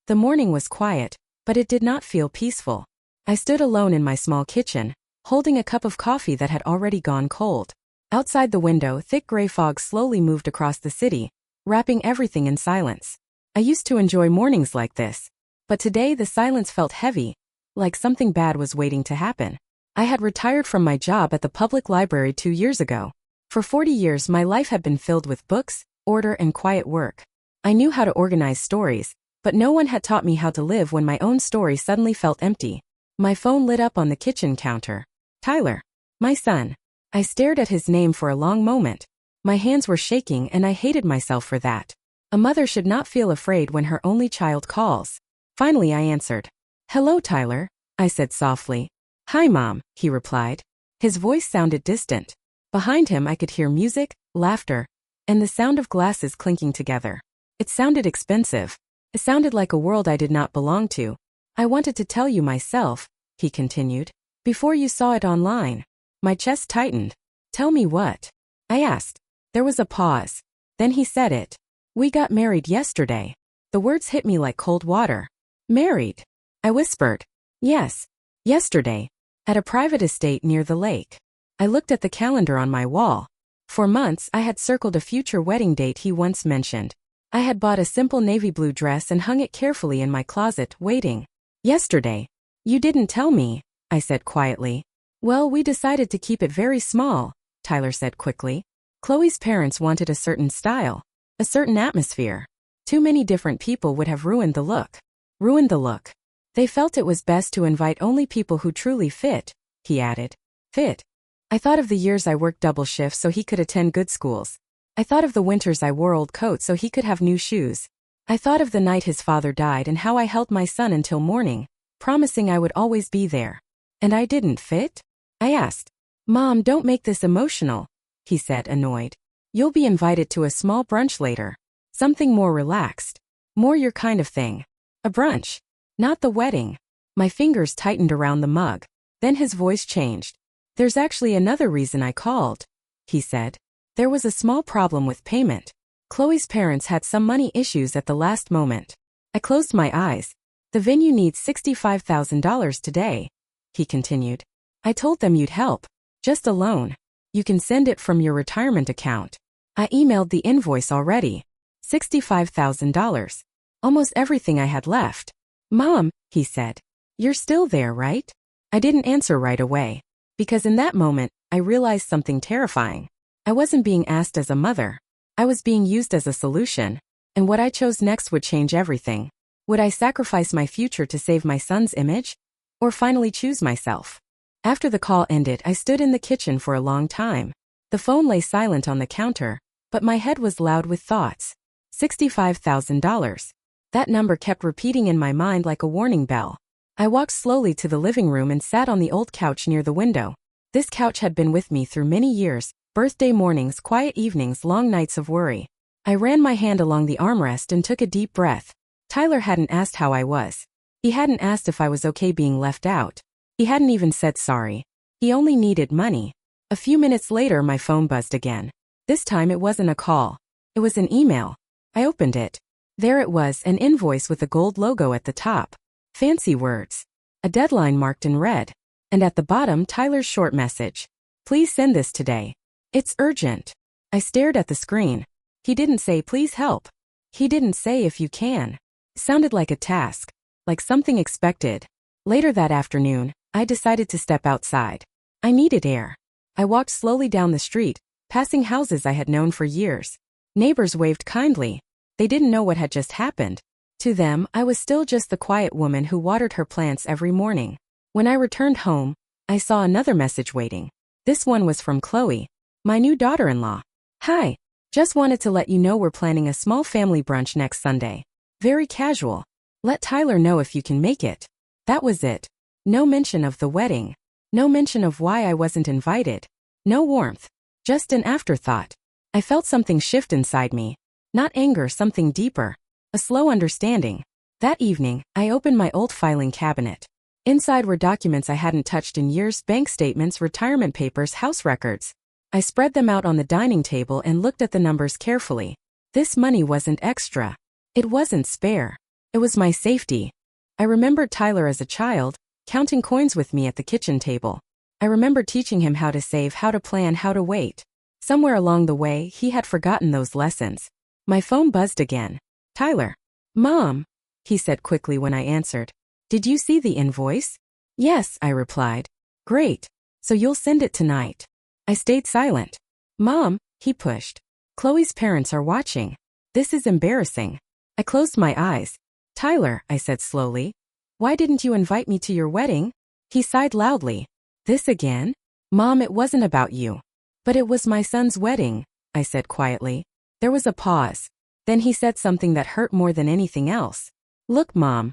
The morning was quiet, but it did not feel peaceful. I stood alone in my small kitchen, holding a cup of coffee that had already gone cold. Outside the window, thick gray fog slowly moved across the city, wrapping everything in silence. I used to enjoy mornings like this, but today the silence felt heavy, like something bad was waiting to happen. I had retired from my job at the public library 2 years ago. For 40 years my life had been filled with books, order and quiet work. I knew how to organize stories, but no one had taught me how to live when my own story suddenly felt empty. My phone lit up on the kitchen counter. Tyler. My son. I stared at his name for a long moment. My hands were shaking and I hated myself for that. A mother should not feel afraid when her only child calls. Finally I answered. Hello, Tyler, I said softly. Hi, Mom, he replied. His voice sounded distant. Behind him I could hear music, laughter, and the sound of glasses clinking together. It sounded expensive. It sounded like a world I did not belong to. I wanted to tell you myself, he continued, before you saw it online. My chest tightened. Tell me what? I asked. There was a pause. Then he said it. We got married yesterday. The words hit me like cold water. Married? I whispered. Yes. Yesterday. At a private estate near the lake. I looked at the calendar on my wall. For months I had circled a future wedding date he once mentioned. I had bought a simple navy blue dress and hung it carefully in my closet, waiting. Yesterday. You didn't tell me, I said quietly. Well, we decided to keep it very small, Tyler said quickly. Chloe's parents wanted a certain style, a certain atmosphere. Too many different people would have ruined the look. Ruined the look. They felt it was best to invite only people who truly fit, he added. Fit. I thought of the years I worked double shifts so he could attend good schools. I thought of the winters I wore old coats so he could have new shoes. I thought of the night his father died and how I held my son until morning, promising I would always be there. And I didn't fit? I asked. Mom, don't make this emotional, he said, annoyed. You'll be invited to a small brunch later. Something more relaxed. More your kind of thing. A brunch. Not the wedding. My fingers tightened around the mug. Then his voice changed. There's actually another reason I called, he said. There was a small problem with payment. Chloe's parents had some money issues at the last moment. I closed my eyes. The venue needs $65,000 today, he continued. I told them you'd help. Just a loan. You can send it from your retirement account. I emailed the invoice already. $65,000. Almost everything I had left. Mom, he said. You're still there, right? I didn't answer right away. Because in that moment, I realized something terrifying. I wasn't being asked as a mother. I was being used as a solution. And what I chose next would change everything. Would I sacrifice my future to save my son's image? Or finally choose myself? After the call ended, I stood in the kitchen for a long time. The phone lay silent on the counter, but my head was loud with thoughts. $65,000. That number kept repeating in my mind like a warning bell. I walked slowly to the living room and sat on the old couch near the window. This couch had been with me through many years, birthday mornings, quiet evenings, long nights of worry. I ran my hand along the armrest and took a deep breath. Tyler hadn't asked how I was. He hadn't asked if I was okay being left out. He hadn't even said sorry. He only needed money. A few minutes later my phone buzzed again. This time it wasn't a call. It was an email. I opened it. There it was, an invoice with a gold logo at the top. Fancy words. A deadline marked in red. And at the bottom, Tyler's short message. Please send this today. It's urgent. I stared at the screen. He didn't say please help. He didn't say if you can. It sounded like a task. Like something expected. Later that afternoon, I decided to step outside. I needed air. I walked slowly down the street, passing houses I had known for years. Neighbors waved kindly. They didn't know what had just happened. To them, I was still just the quiet woman who watered her plants every morning. When I returned home, I saw another message waiting. This one was from Chloe, my new daughter-in-law. Hi. Just wanted to let you know we're planning a small family brunch next Sunday. Very casual. Let Tyler know if you can make it. That was it. No mention of the wedding. No mention of why I wasn't invited. No warmth. Just an afterthought. I felt something shift inside me. Not anger, something deeper. A slow understanding. That evening, I opened my old filing cabinet. Inside were documents I hadn't touched in years, bank statements, retirement papers, house records. I spread them out on the dining table and looked at the numbers carefully. This money wasn't extra. It wasn't spare. It was my safety. I remembered Tyler as a child, counting coins with me at the kitchen table. I remembered teaching him how to save, how to plan, how to wait. Somewhere along the way, he had forgotten those lessons. My phone buzzed again. Tyler. Mom, he said quickly when I answered. Did you see the invoice? Yes, I replied. Great. So you'll send it tonight. I stayed silent. Mom, he pushed. Chloe's parents are watching. This is embarrassing. I closed my eyes. Tyler, I said slowly. Why didn't you invite me to your wedding? He sighed loudly. This again? Mom, it wasn't about you. But it was my son's wedding, I said quietly. There was a pause. Then he said something that hurt more than anything else. Look, Mom.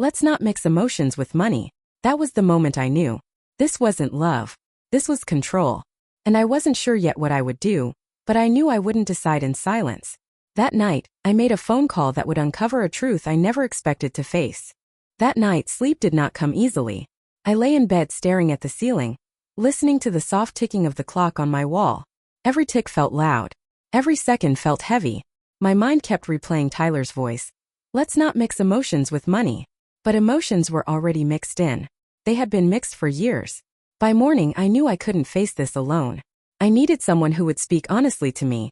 Let's not mix emotions with money. That was the moment I knew. This wasn't love. This was control. And I wasn't sure yet what I would do, but I knew I wouldn't decide in silence. That night, I made a phone call that would uncover a truth I never expected to face. That night, sleep did not come easily. I lay in bed staring at the ceiling, listening to the soft ticking of the clock on my wall. Every tick felt loud. Every second felt heavy. My mind kept replaying Tyler's voice. Let's not mix emotions with money. But emotions were already mixed in. They had been mixed for years. By morning, I knew I couldn't face this alone. I needed someone who would speak honestly to me.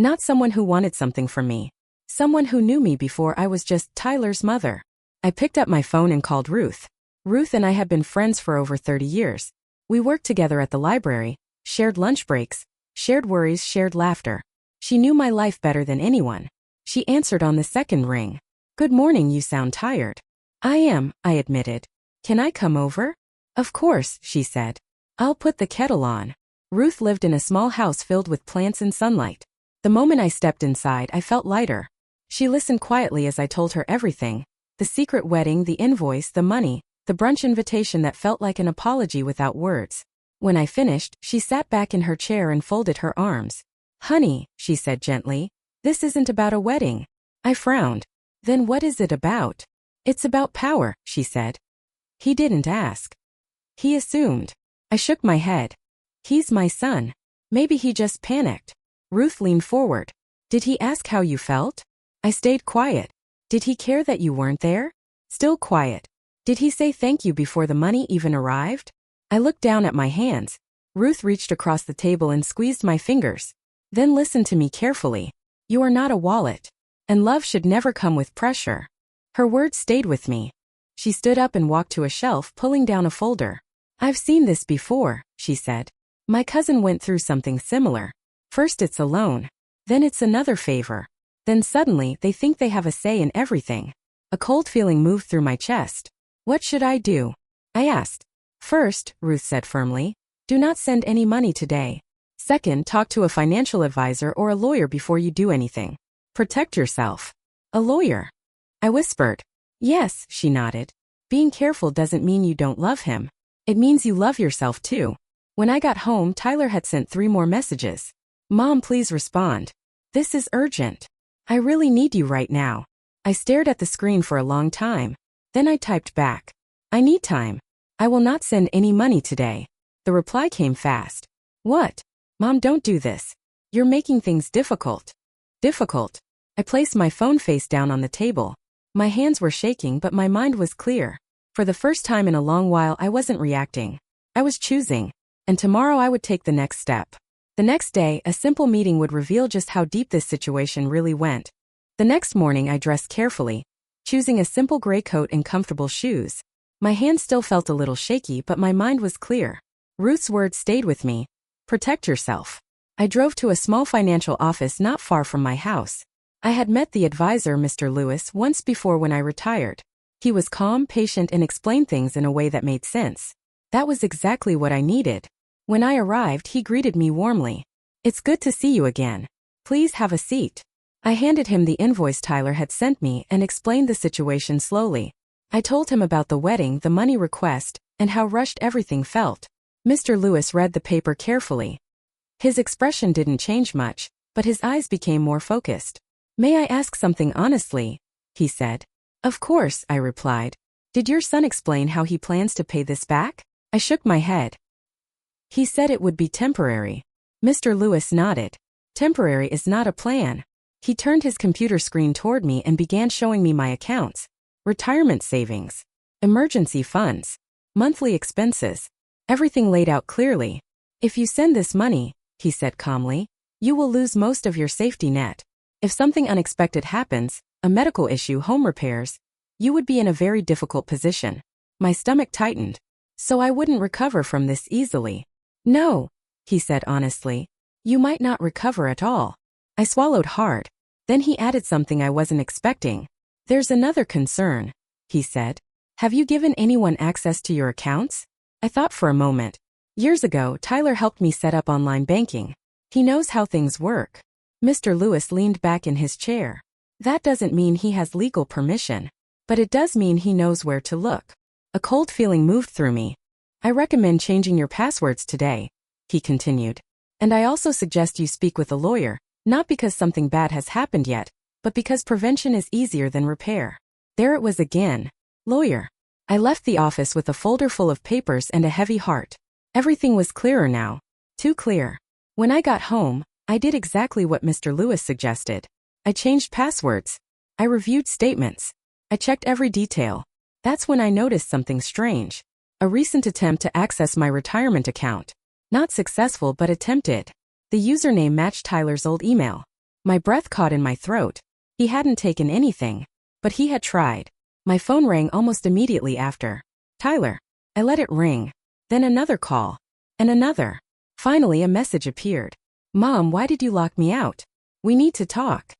Not someone who wanted something from me. Someone who knew me before I was just Tyler's mother. I picked up my phone and called Ruth. Ruth and I had been friends for over 30 years. We worked together at the library, shared lunch breaks, shared worries, shared laughter. She knew my life better than anyone. She answered on the second ring. Good morning, you sound tired. I am, I admitted. Can I come over? Of course, she said. I'll put the kettle on. Ruth lived in a small house filled with plants and sunlight. The moment I stepped inside, I felt lighter. She listened quietly as I told her everything. The secret wedding, the invoice, the money, the brunch invitation that felt like an apology without words. When I finished, she sat back in her chair and folded her arms. Honey, she said gently, this isn't about a wedding. I frowned. Then what is it about? It's about power, she said. He didn't ask. He assumed. I shook my head. He's my son. Maybe he just panicked. Ruth leaned forward. Did he ask how you felt? I stayed quiet. Did he care that you weren't there? Still quiet. Did he say thank you before the money even arrived? I looked down at my hands. Ruth reached across the table and squeezed my fingers. Then listened to me carefully. You are not a wallet. And love should never come with pressure. Her words stayed with me. She stood up and walked to a shelf, pulling down a folder. I've seen this before, she said. My cousin went through something similar. First it's a loan. Then it's another favor. Then suddenly they think they have a say in everything. A cold feeling moved through my chest. What should I do? I asked. First, Ruth said firmly, do not send any money today. Second, talk to a financial advisor or a lawyer before you do anything. Protect yourself. A lawyer. I whispered. Yes, she nodded. Being careful doesn't mean you don't love him. It means you love yourself too. When I got home, Tyler had sent 3 more messages. Mom, please respond. This is urgent. I really need you right now. I stared at the screen for a long time. Then I typed back. I need time. I will not send any money today. The reply came fast. What? Mom, don't do this. You're making things difficult. Difficult. I placed my phone face down on the table. My hands were shaking, but my mind was clear. For the first time in a long while, I wasn't reacting. I was choosing. And tomorrow I would take the next step. The next day, a simple meeting would reveal just how deep this situation really went. The next morning, I dressed carefully, choosing a simple gray coat and comfortable shoes. My hands still felt a little shaky, but my mind was clear. Ruth's words stayed with me. Protect yourself. I drove to a small financial office not far from my house. I had met the advisor, Mr. Lewis, once before when I retired. He was calm, patient, and explained things in a way that made sense. That was exactly what I needed. When I arrived, he greeted me warmly. It's good to see you again. Please have a seat. I handed him the invoice Tyler had sent me and explained the situation slowly. I told him about the wedding, the money request, and how rushed everything felt. Mr. Lewis read the paper carefully. His expression didn't change much, but his eyes became more focused. May I ask something honestly? He said. Of course, I replied. Did your son explain how he plans to pay this back? I shook my head. He said it would be temporary. Mr. Lewis nodded. Temporary is not a plan. He turned his computer screen toward me and began showing me my accounts. retirement savings, emergency funds, monthly expenses, everything laid out clearly. If you send this money, he said calmly, you will lose most of your safety net. If something unexpected happens, a medical issue, home repairs, you would be in a very difficult position. My stomach tightened. So I wouldn't recover from this easily. No, he said honestly. You might not recover at all. I swallowed hard. Then he added something I wasn't expecting. There's another concern, he said. Have you given anyone access to your accounts? I thought for a moment. Years ago, Tyler helped me set up online banking. He knows how things work. Mr. Lewis leaned back in his chair. That doesn't mean he has legal permission, but it does mean he knows where to look. A cold feeling moved through me. I recommend changing your passwords today, he continued. And I also suggest you speak with a lawyer, not because something bad has happened yet, but because prevention is easier than repair. There it was again. Lawyer. I left the office with a folder full of papers and a heavy heart. Everything was clearer now. Too clear. When I got home, I did exactly what Mr. Lewis suggested. I changed passwords. I reviewed statements. I checked every detail. That's when I noticed something strange. A recent attempt to access my retirement account. Not successful but attempted. The username matched Tyler's old email. My breath caught in my throat. He hadn't taken anything. But he had tried. My phone rang almost immediately after. Tyler. I let it ring. Then another call. And another. Finally a message appeared. Mom, why did you lock me out? We need to talk.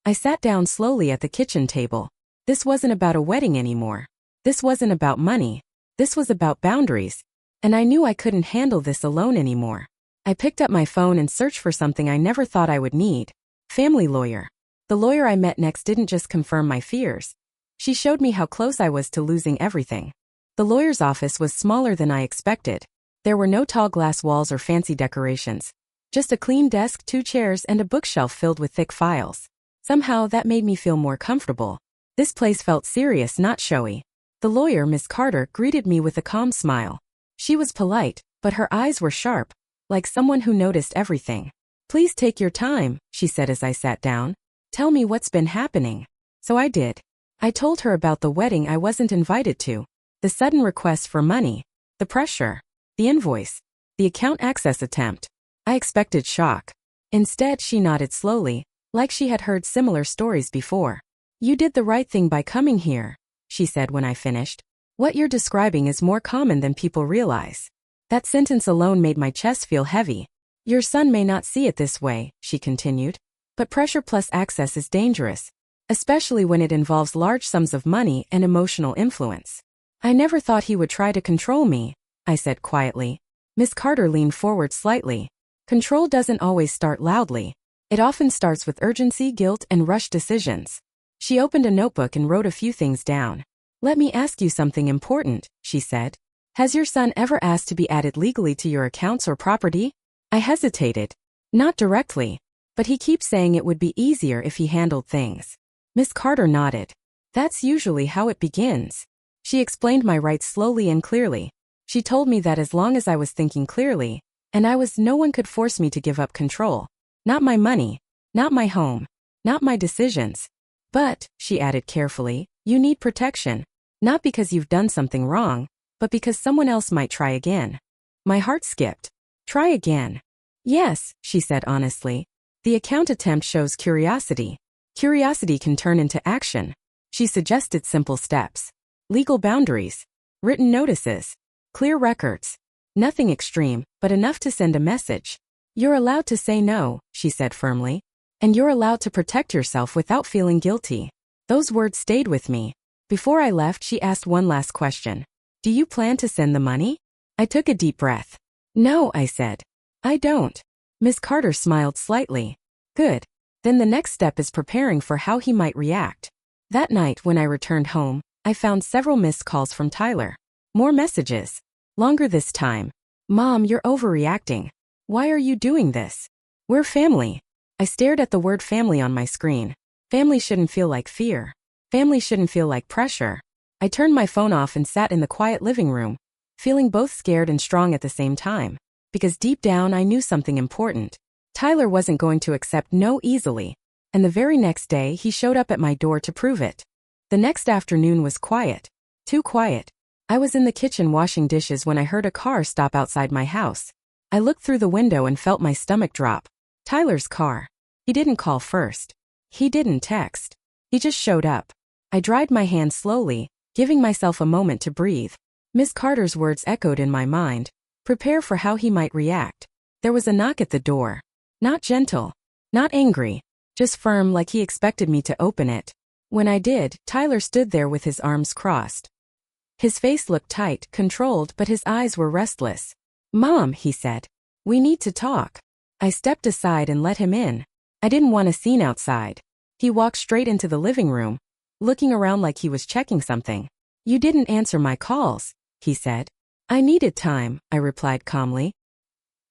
I sat down slowly at the kitchen table. This wasn't about a wedding anymore. This wasn't about money. This was about boundaries. And I knew I couldn't handle this alone anymore. I picked up my phone and searched for something I never thought I would need. Family lawyer. The lawyer I met next didn't just confirm my fears. She showed me how close I was to losing everything. The lawyer's office was smaller than I expected. There were no tall glass walls or fancy decorations. Just a clean desk, 2 chairs, and a bookshelf filled with thick files. Somehow that made me feel more comfortable. This place felt serious, not showy. The lawyer, Miss Carter, greeted me with a calm smile. She was polite, but her eyes were sharp, like someone who noticed everything. Please take your time, she said as I sat down. Tell me what's been happening. So I did. I told her about the wedding I wasn't invited to, the sudden request for money, the pressure, the invoice, the account access attempt. I expected shock. Instead, she nodded slowly, like she had heard similar stories before. You did the right thing by coming here, she said when I finished. What you're describing is more common than people realize. That sentence alone made my chest feel heavy. Your son may not see it this way, she continued, but pressure plus access is dangerous, especially when it involves large sums of money and emotional influence. I never thought he would try to control me, I said quietly. Miss Carter leaned forward slightly. Control doesn't always start loudly. It often starts with urgency, guilt, and rushed decisions. She opened a notebook and wrote a few things down. Let me ask you something important, she said. Has your son ever asked to be added legally to your accounts or property? I hesitated. Not directly. But he keeps saying it would be easier if he handled things. Miss Carter nodded. That's usually how it begins. She explained my rights slowly and clearly. She told me that as long as I was thinking clearly, and no one could force me to give up control. Not my money, not my home, not my decisions. But, she added carefully, you need protection. Not because you've done something wrong, but because someone else might try again. My heart skipped. Try again. Yes, she said honestly. The account attempt shows curiosity. Curiosity can turn into action. She suggested simple steps. Legal boundaries. Written notices. Clear records. Nothing extreme, but enough to send a message. You're allowed to say no, she said firmly. And you're allowed to protect yourself without feeling guilty. Those words stayed with me. Before I left, she asked one last question. Do you plan to send the money? I took a deep breath. No, I said. I don't. Miss Carter smiled slightly. Good. Then the next step is preparing for how he might react. That night when I returned home, I found several missed calls from Tyler. More messages. Longer this time. Mom, you're overreacting. Why are you doing this? We're family. I stared at the word family on my screen. Family shouldn't feel like fear. Family shouldn't feel like pressure. I turned my phone off and sat in the quiet living room, feeling both scared and strong at the same time. Because deep down I knew something important. Tyler wasn't going to accept no easily. And the very next day he showed up at my door to prove it. The next afternoon was quiet. Too quiet. I was in the kitchen washing dishes when I heard a car stop outside my house. I looked through the window and felt my stomach drop. Tyler's car. He didn't call first. He didn't text. He just showed up. I dried my hands slowly, giving myself a moment to breathe. Miss Carter's words echoed in my mind. Prepare for how he might react. There was a knock at the door. Not gentle. Not angry. Just firm, like he expected me to open it. When I did, Tyler stood there with his arms crossed. His face looked tight, controlled, but his eyes were restless. "Mom," he said. "We need to talk." I stepped aside and let him in. I didn't want a scene outside. He walked straight into the living room, looking around like he was checking something. "You didn't answer my calls," he said. "I needed time," I replied calmly.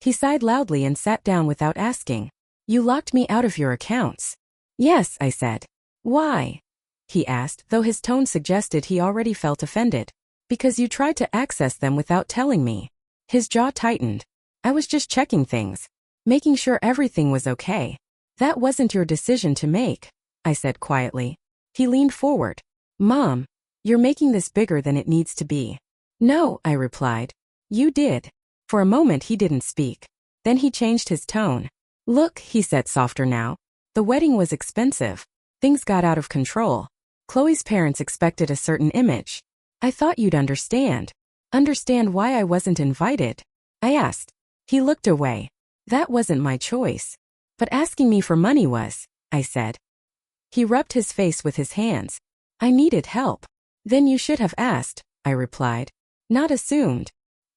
He sighed loudly and sat down without asking. "You locked me out of your accounts." "Yes," I said. "Why?" he asked, though his tone suggested he already felt offended. "Because you tried to access them without telling me." His jaw tightened. "I was just checking things, making sure everything was okay." "That wasn't your decision to make," I said quietly. He leaned forward. "Mom, you're making this bigger than it needs to be." "No," I replied. "You did." For a moment he didn't speak. Then he changed his tone. "Look," he said softer now. "The wedding was expensive. Things got out of control. Chloe's parents expected a certain image. I thought you'd understand. Understand why I wasn't invited?" I asked. He looked away. "That wasn't my choice. But asking me for money was," I said. He rubbed his face with his hands. "I needed help." "Then you should have asked," I replied. "Not assumed."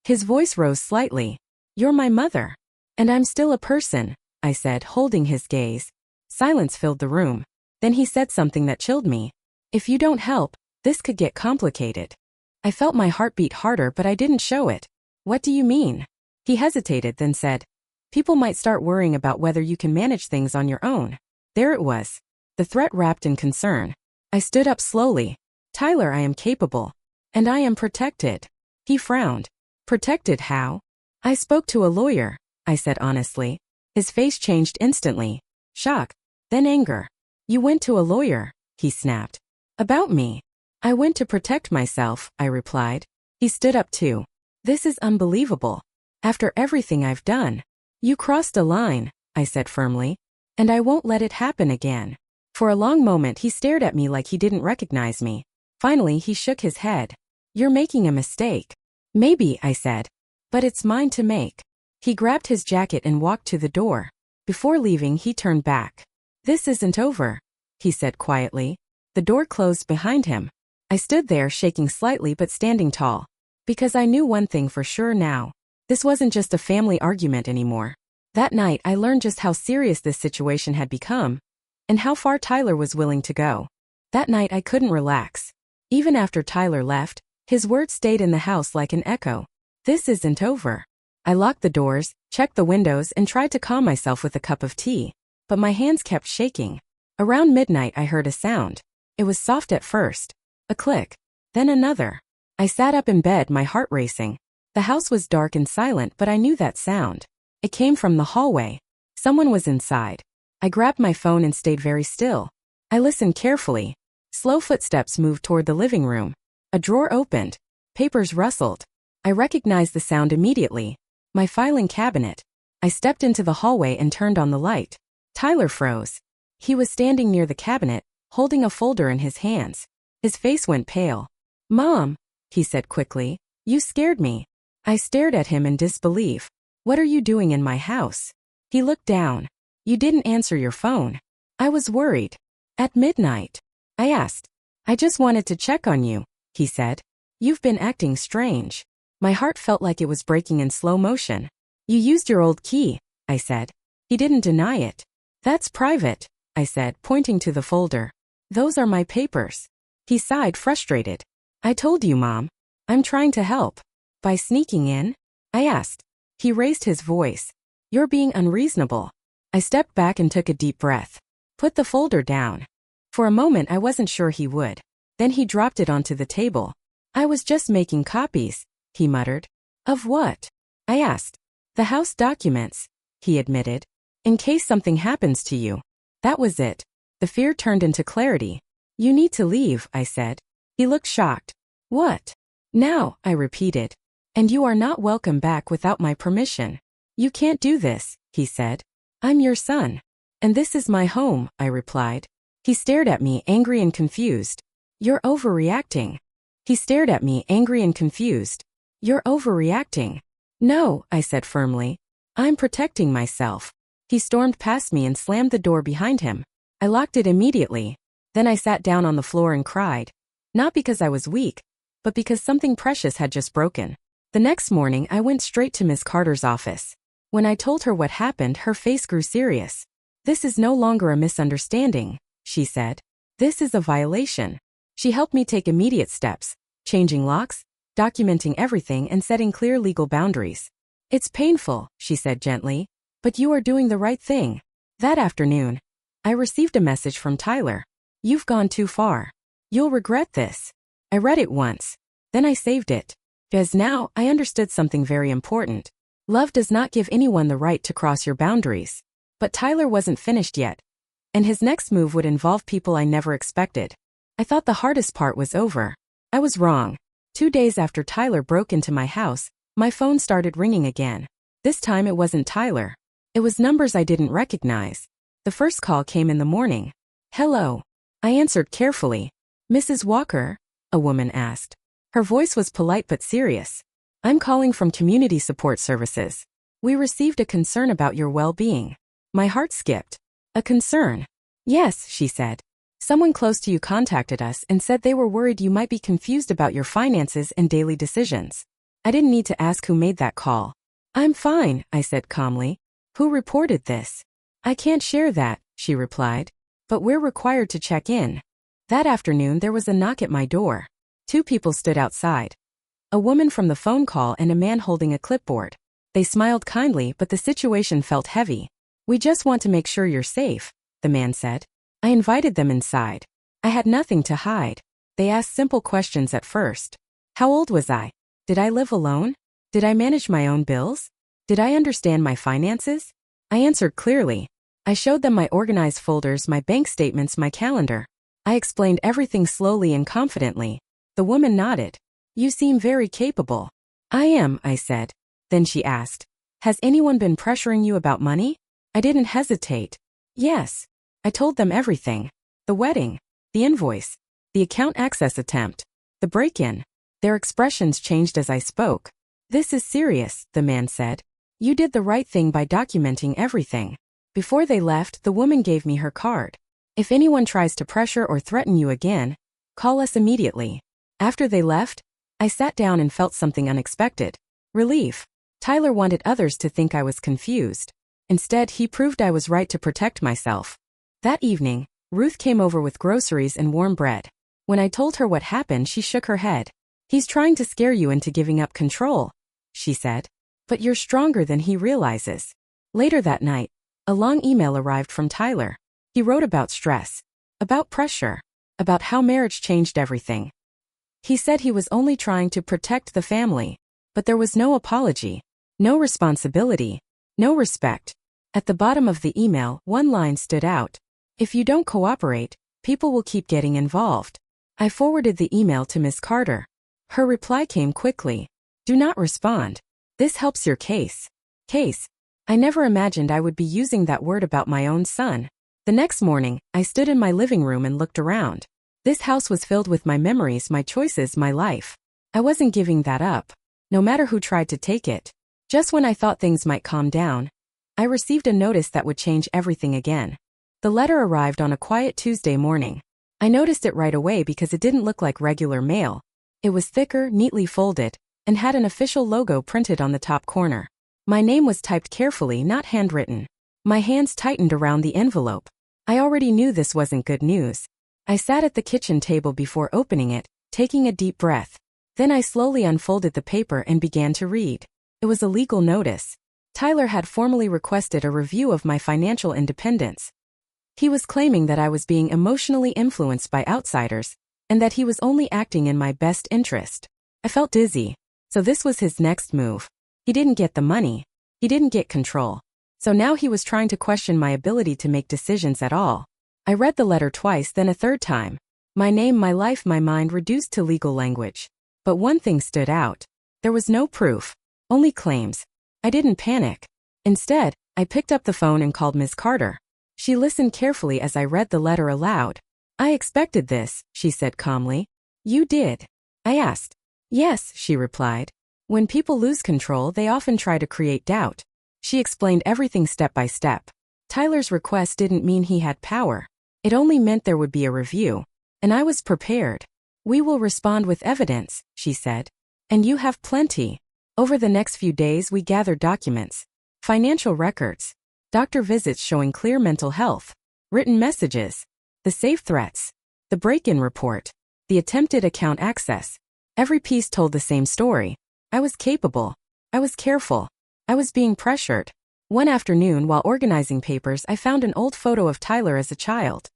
His voice rose slightly. "You're my mother. And I'm still a person," I said, holding his gaze. Silence filled the room. Then he said something that chilled me. "If you don't help, this could get complicated." I felt my heart beat harder, but I didn't show it. "What do you mean?" He hesitated, then said, "People might start worrying about whether you can manage things on your own." There it was. The threat wrapped in concern. I stood up slowly. "Tyler, I am capable. And I am protected." He frowned. "Protected how?" "I spoke to a lawyer," I said honestly. His face changed instantly. Shock. Then anger. "You went to a lawyer," he snapped. "About me?" "I went to protect myself," I replied. He stood up too. "This is unbelievable. After everything I've done." "You crossed a line," I said firmly. "And I won't let it happen again." For a long moment he stared at me like he didn't recognize me. Finally he shook his head. "You're making a mistake." "Maybe," I said. "But it's mine to make." He grabbed his jacket and walked to the door. Before leaving he turned back. "This isn't over," he said quietly. The door closed behind him. I stood there shaking slightly but standing tall. Because I knew one thing for sure now. This wasn't just a family argument anymore. That night I learned just how serious this situation had become, and how far Tyler was willing to go. That night I couldn't relax. Even after Tyler left, his words stayed in the house like an echo. "This isn't over." I locked the doors, checked the windows, and tried to calm myself with a cup of tea. But my hands kept shaking. Around midnight I heard a sound. It was soft at first. A click. Then another. I sat up in bed, my heart racing. The house was dark and silent, but I knew that sound. It came from the hallway. Someone was inside. I grabbed my phone and stayed very still. I listened carefully. Slow footsteps moved toward the living room. A drawer opened. Papers rustled. I recognized the sound immediately. My filing cabinet. I stepped into the hallway and turned on the light. Tyler froze. He was standing near the cabinet, holding a folder in his hands. His face went pale. "Mom," he said quickly, "you scared me." I stared at him in disbelief. "What are you doing in my house?" He looked down. "You didn't answer your phone." I was worried. "At midnight?" I asked. "I just wanted to check on you," he said. "You've been acting strange." My heart felt like it was breaking in slow motion. "You used your old key," I said. He didn't deny it. "That's private," I said, pointing to the folder. "Those are my papers." He sighed, frustrated. "I told you, Mom. I'm trying to help." "By sneaking in?" I asked. He raised his voice. "You're being unreasonable." I stepped back and took a deep breath. "Put the folder down." For a moment I wasn't sure he would. Then he dropped it onto the table. "I was just making copies," he muttered. "Of what?" I asked. "The house documents," he admitted. "In case something happens to you." That was it. The fear turned into clarity. You need to leave, I said. He looked shocked. What? Now, I repeated. And you are not welcome back without my permission. You can't do this, he said. I'm your son. And this is my home, I replied. He stared at me, angry and confused. You're overreacting. He stared at me, angry and confused. You're overreacting. No, I said firmly. I'm protecting myself. He stormed past me and slammed the door behind him. I locked it immediately. Then I sat down on the floor and cried. Not because I was weak, but because something precious had just broken. The next morning, I went straight to Miss Carter's office. When I told her what happened, her face grew serious. This is no longer a misunderstanding, she said. This is a violation. She helped me take immediate steps, changing locks, documenting everything and setting clear legal boundaries. It's painful, she said gently, but you are doing the right thing. That afternoon, I received a message from Tyler. You've gone too far. You'll regret this. I read it once. Then I saved it. Because now I understood something very important. Love does not give anyone the right to cross your boundaries. But Tyler wasn't finished yet. And his next move would involve people I never expected. I thought the hardest part was over. I was wrong. 2 days after Tyler broke into my house, my phone started ringing again. This time it wasn't Tyler. It was numbers I didn't recognize. The first call came in the morning. Hello. I answered carefully. Mrs. Walker? A woman asked. Her voice was polite but serious. I'm calling from Community Support Services. We received a concern about your well-being. My heart skipped. A concern? Yes, she said. Someone close to you contacted us and said they were worried you might be confused about your finances and daily decisions. I didn't need to ask who made that call. I'm fine, I said calmly. Who reported this? I can't share that, she replied. But we're required to check in. That afternoon there was a knock at my door. 2 people stood outside. A woman from the phone call and a man holding a clipboard. They smiled kindly, but the situation felt heavy. We just want to make sure you're safe, the man said. I invited them inside. I had nothing to hide. They asked simple questions at first. How old was I? Did I live alone? Did I manage my own bills? Did I understand my finances? I answered clearly. I showed them my organized folders, my bank statements, my calendar. I explained everything slowly and confidently. The woman nodded. You seem very capable. I am, I said. Then she asked, has anyone been pressuring you about money? I didn't hesitate. Yes. I told them everything. The wedding, the invoice, the account access attempt, the break-in. Their expressions changed as I spoke. This is serious, the man said. You did the right thing by documenting everything. Before they left, the woman gave me her card. If anyone tries to pressure or threaten you again, call us immediately. After they left, I sat down and felt something unexpected. Relief. Tyler wanted others to think I was confused. Instead, he proved I was right to protect myself. That evening, Ruth came over with groceries and warm bread. When I told her what happened, she shook her head. He's trying to scare you into giving up control, she said. But you're stronger than he realizes. Later that night, a long email arrived from Tyler. He wrote about stress, about pressure, about how marriage changed everything. He said he was only trying to protect the family, but there was no apology, no responsibility, no respect. At the bottom of the email, one line stood out. If you don't cooperate, people will keep getting involved. I forwarded the email to Miss Carter. Her reply came quickly. Do not respond. This helps your case. Case. I never imagined I would be using that word about my own son. The next morning, I stood in my living room and looked around. This house was filled with my memories, my choices, my life. I wasn't giving that up, no matter who tried to take it. Just when I thought things might calm down, I received a notice that would change everything again. The letter arrived on a quiet Tuesday morning. I noticed it right away because it didn't look like regular mail. It was thicker, neatly folded, and had an official logo printed on the top corner. My name was typed carefully, not handwritten. My hands tightened around the envelope. I already knew this wasn't good news. I sat at the kitchen table before opening it, taking a deep breath. Then I slowly unfolded the paper and began to read. It was a legal notice. Tyler had formally requested a review of my financial independence. He was claiming that I was being emotionally influenced by outsiders, and that he was only acting in my best interest. I felt dizzy. So this was his next move. He didn't get the money. He didn't get control. So now he was trying to question my ability to make decisions at all. I read the letter twice, then a third time. My name, my life, my mind reduced to legal language. But one thing stood out. There was no proof. Only claims. I didn't panic. Instead, I picked up the phone and called Ms. Carter. She listened carefully as I read the letter aloud. I expected this, she said calmly. You did? I asked. Yes, she replied. When people lose control, they often try to create doubt. She explained everything step by step. Tyler's request didn't mean he had power. It only meant there would be a review. And I was prepared. We will respond with evidence, she said. And you have plenty. Over the next few days we gathered documents. Financial records. Doctor visits showing clear mental health. Written messages. The safe threats. The break-in report. The attempted account access. Every piece told the same story. I was capable. I was careful. I was being pressured. One afternoon while organizing papers I found an old photo of Tyler as a child.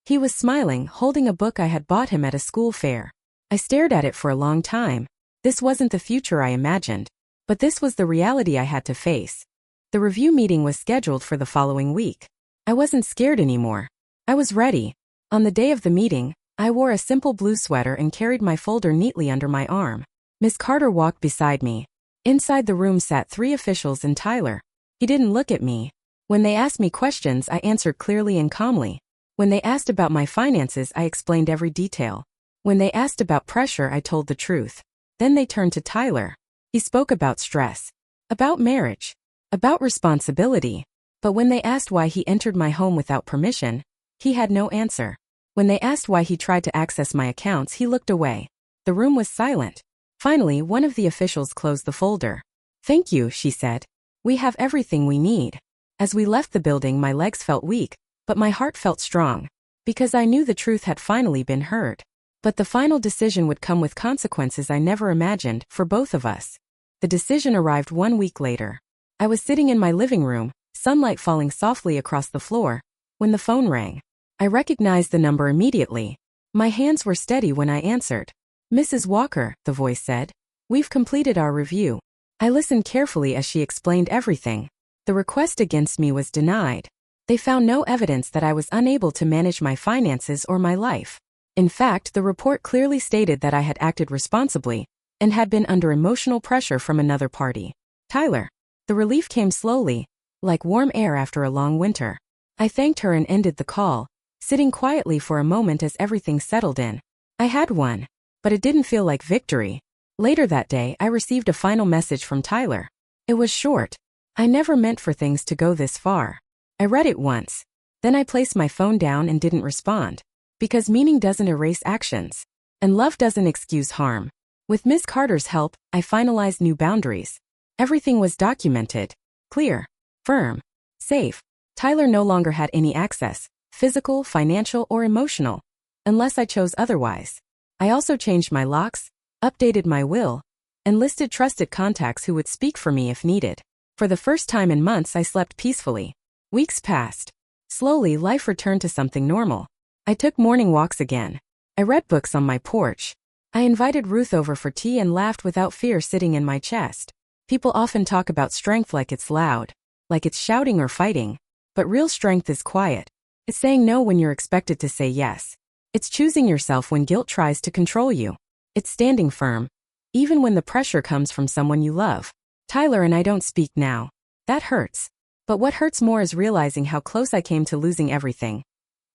He was smiling, holding a book I had bought him at a school fair. I stared at it for a long time. This wasn't the future I imagined. But this was the reality I had to face. The review meeting was scheduled for the following week. I wasn't scared anymore. I was ready. On the day of the meeting, I wore a simple blue sweater and carried my folder neatly under my arm. Miss Carter walked beside me. Inside the room sat 3 officials and Tyler. He didn't look at me. When they asked me questions, I answered clearly and calmly. When they asked about my finances, I explained every detail. When they asked about pressure, I told the truth. Then they turned to Tyler. He spoke about stress. About marriage. About responsibility. But when they asked why he entered my home without permission, he had no answer. When they asked why he tried to access my accounts, he looked away. The room was silent. Finally, one of the officials closed the folder. Thank you, she said. We have everything we need. As we left the building, my legs felt weak, but my heart felt strong. Because I knew the truth had finally been heard. But the final decision would come with consequences I never imagined, for both of us. The decision arrived 1 week later. I was sitting in my living room, sunlight falling softly across the floor, when the phone rang. I recognized the number immediately. My hands were steady when I answered. Mrs. Walker, the voice said. We've completed our review. I listened carefully as she explained everything. The request against me was denied. They found no evidence that I was unable to manage my finances or my life. In fact, the report clearly stated that I had acted responsibly and had been under emotional pressure from another party. Tyler. The relief came slowly, like warm air after a long winter. I thanked her and ended the call, sitting quietly for a moment as everything settled in. I had won, but it didn't feel like victory. Later that day, I received a final message from Tyler. It was short. I never meant for things to go this far. I read it once. Then I placed my phone down and didn't respond. Because meaning doesn't erase actions. And love doesn't excuse harm. With Miss Carter's help, I finalized new boundaries. Everything was documented. Clear. Firm. Safe. Tyler no longer had any access, physical, financial, or emotional, unless I chose otherwise. I also changed my locks, updated my will, and listed trusted contacts who would speak for me if needed. For the first time in months, I slept peacefully. Weeks passed. Slowly, life returned to something normal. I took morning walks again. I read books on my porch. I invited Ruth over for tea and laughed without fear sitting in my chest. People often talk about strength like it's loud, like it's shouting or fighting. But real strength is quiet. It's saying no when you're expected to say yes. It's choosing yourself when guilt tries to control you. It's standing firm, even when the pressure comes from someone you love. Tyler and I don't speak now. That hurts. But what hurts more is realizing how close I came to losing everything.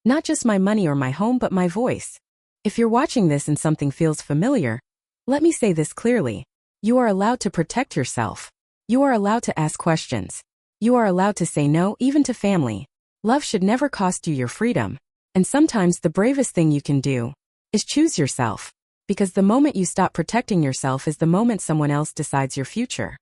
Not just my money or my home, but my voice. If you're watching this and something feels familiar, let me say this clearly. You are allowed to protect yourself. You are allowed to ask questions. You are allowed to say no, even to family. Love should never cost you your freedom. And sometimes the bravest thing you can do is choose yourself. Because the moment you stop protecting yourself is the moment someone else decides your future.